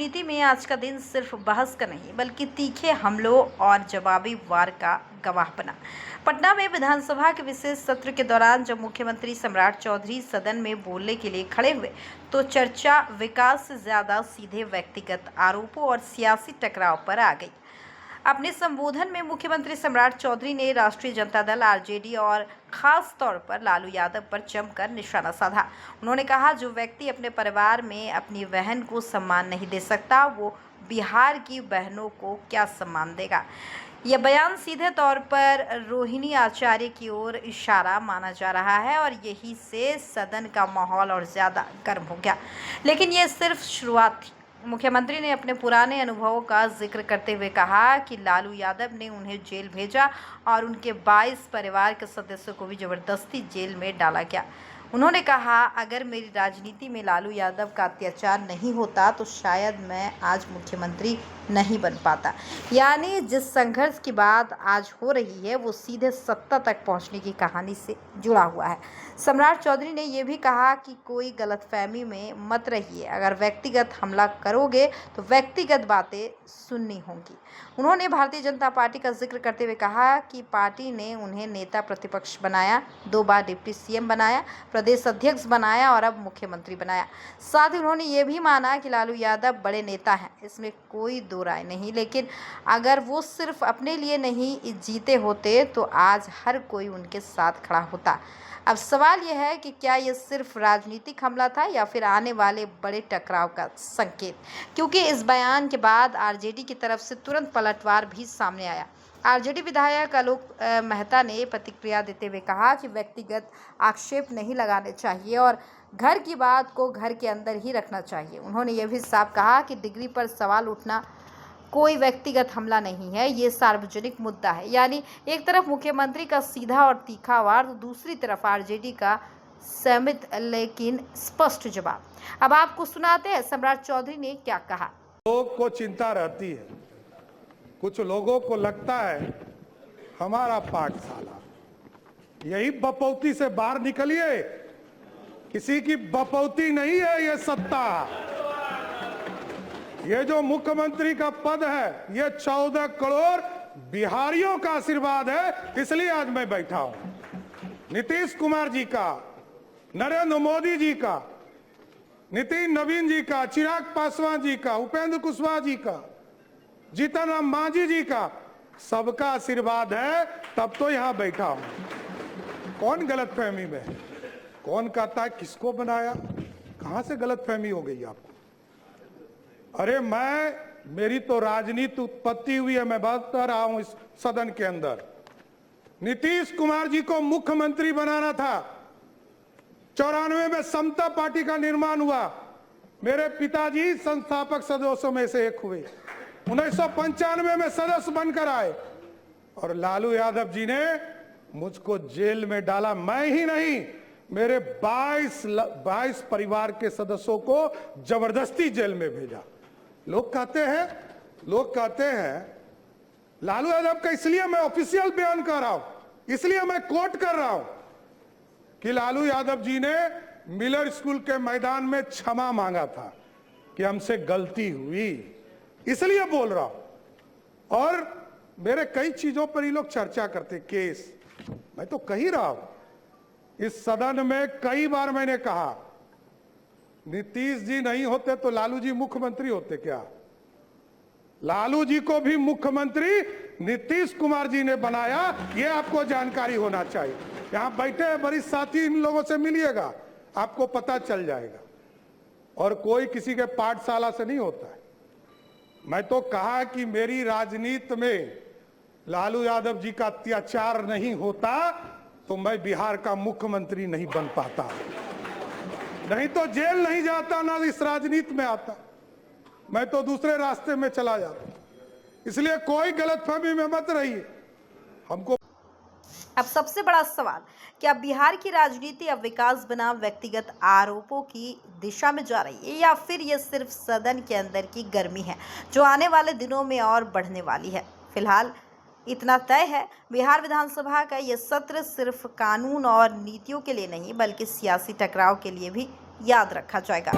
राजनीति में आज का दिन सिर्फ बहस का नहीं बल्कि तीखे हमलों और जवाबी वार का गवाह बना। पटना में विधानसभा के विशेष सत्र के दौरान जब मुख्यमंत्री सम्राट चौधरी सदन में बोलने के लिए खड़े हुए तो चर्चा विकास से ज्यादा सीधे व्यक्तिगत आरोपों और सियासी टकराव पर आ गई। अपने संबोधन में मुख्यमंत्री सम्राट चौधरी ने राष्ट्रीय जनता दल आरजेडी और खास तौर पर लालू यादव पर जमकर निशाना साधा। उन्होंने कहा, जो व्यक्ति अपने परिवार में अपनी बहन को सम्मान नहीं दे सकता वो बिहार की बहनों को क्या सम्मान देगा। यह बयान सीधे तौर पर रोहिणी आचार्य की ओर इशारा माना जा रहा है और यही से सदन का माहौल और ज़्यादा गर्म हो गया। लेकिन यह सिर्फ शुरुआत थी। मुख्यमंत्री ने अपने पुराने अनुभवों का जिक्र करते हुए कहा कि लालू यादव ने उन्हें जेल भेजा और उनके 22 परिवार के सदस्यों को भी जबरदस्ती जेल में डाला गया। उन्होंने कहा, अगर मेरी राजनीति में लालू यादव का अत्याचार नहीं होता तो शायद मैं आज मुख्यमंत्री नहीं बन पाता। यानी जिस संघर्ष की बात आज हो रही है वो सीधे सत्ता तक पहुंचने की कहानी से जुड़ा हुआ है। सम्राट चौधरी ने यह भी कहा कि कोई गलतफहमी में मत रहिए, अगर व्यक्तिगत हमला करोगे तो व्यक्तिगत बातें सुननी होंगी। उन्होंने भारतीय जनता पार्टी का जिक्र करते हुए कहा कि पार्टी ने उन्हें नेता प्रतिपक्ष बनाया, 2 बार डिप्टी सीएम बनाया, प्रदेश अध्यक्ष बनाया और अब मुख्यमंत्री बनाया। साथ ही उन्होंने ये भी माना कि लालू यादव बड़े नेता हैं, इसमें कोई दो राय नहीं, लेकिन अगर वो सिर्फ अपने लिए नहीं जीते होते तो आज हर कोई उनके साथ खड़ा होता। अब सवाल यह है कि क्या ये सिर्फ राजनीतिक हमला था या फिर आने वाले बड़े टकराव का संकेत, क्योंकि इस बयान के बाद आरजेडी की तरफ से तुरंत पलटवार भी सामने आया। आरजेडी विधायक आलोक मेहता ने प्रतिक्रिया देते हुए कहा कि व्यक्तिगत आक्षेप नहीं लगाने चाहिए और घर की बात को घर के अंदर ही रखना चाहिए। उन्होंने यह भी साफ कहा कि डिग्री पर सवाल उठना कोई व्यक्तिगत हमला नहीं है, ये सार्वजनिक मुद्दा है। यानी एक तरफ मुख्यमंत्री का सीधा और तीखा वार तो दूसरी तरफ आरजेडी का संयमित लेकिन स्पष्ट जवाब। अब आपको सुनाते हैं सम्राट चौधरी ने क्या कहा। लोग को चिंता रहती है, कुछ लोगों को लगता है हमारा पाठशाला, यही बपौती से बाहर निकलिए, किसी की बपौती नहीं है ये सत्ता। ये जो मुख्यमंत्री का पद है ये 14 करोड़ बिहारियों का आशीर्वाद है, इसलिए आज मैं बैठा हूं। नीतीश कुमार जी का, नरेंद्र मोदी जी का, नितिन नवीन जी का, चिराग पासवान जी का, उपेंद्र कुशवाहा जी का, जीतन राम मांझी जी का, सबका आशीर्वाद है, तब तो यहां बैठा हूं। कौन गलतफहमी में है? कौन कहता है किसको बनाया? कहां से गलतफहमी हो गई आपको? अरे मेरी तो राजनीति उत्पत्ति हुई है, मैं बता रहा हूं इस सदन के अंदर। नीतीश कुमार जी को मुख्यमंत्री बनाना था। 94 में समता पार्टी का निर्माण हुआ, मेरे पिताजी संस्थापक सदस्यों में से एक हुए। 1995 में सदस्य बनकर आए और लालू यादव जी ने मुझको जेल में डाला। मैं ही नहीं, मेरे 22 परिवार के सदस्यों को जबरदस्ती जेल में भेजा। लोग कहते हैं लालू यादव का, इसलिए मैं ऑफिशियल बयान कर रहा हूं, इसलिए मैं कोट कर रहा हूं कि लालू यादव जी ने मिलर स्कूल के मैदान में क्षमा मांगा था कि हमसे गलती हुई, इसलिए बोल रहा हूं। और मेरे कई चीजों पर ये लोग चर्चा करते, केस, मैं तो कह ही रहा हूं इस सदन में कई बार मैंने कहा, नीतीश जी नहीं होते तो लालू जी मुख्यमंत्री होते क्या? लालू जी को भी मुख्यमंत्री नीतीश कुमार जी ने बनाया, ये आपको जानकारी होना चाहिए। यहां बैठे हैं वरिष्ठ साथी, इन लोगों से मिलिएगा, आपको पता चल जाएगा। और कोई किसी के पाठशाला से नहीं होता है। मैं तो कहा कि मेरी राजनीति में लालू यादव जी का अत्याचार नहीं होता तो मैं बिहार का मुख्यमंत्री नहीं बन पाता, नहीं तो जेल नहीं जाता, ना इस राजनीति में आता, मैं तो दूसरे रास्ते में चला जाता। इसलिए कोई गलतफहमी में मत रहिए। हमको अब सबसे बड़ा सवाल, क्या बिहार की राजनीति अब विकास बनाम व्यक्तिगत आरोपों की दिशा में जा रही है या फिर यह सिर्फ सदन के अंदर की गर्मी है जो आने वाले दिनों में और बढ़ने वाली है? फिलहाल इतना तय है, बिहार विधानसभा का यह सत्र सिर्फ कानून और नीतियों के लिए नहीं बल्कि सियासी टकराव के लिए भी याद रखा जाएगा।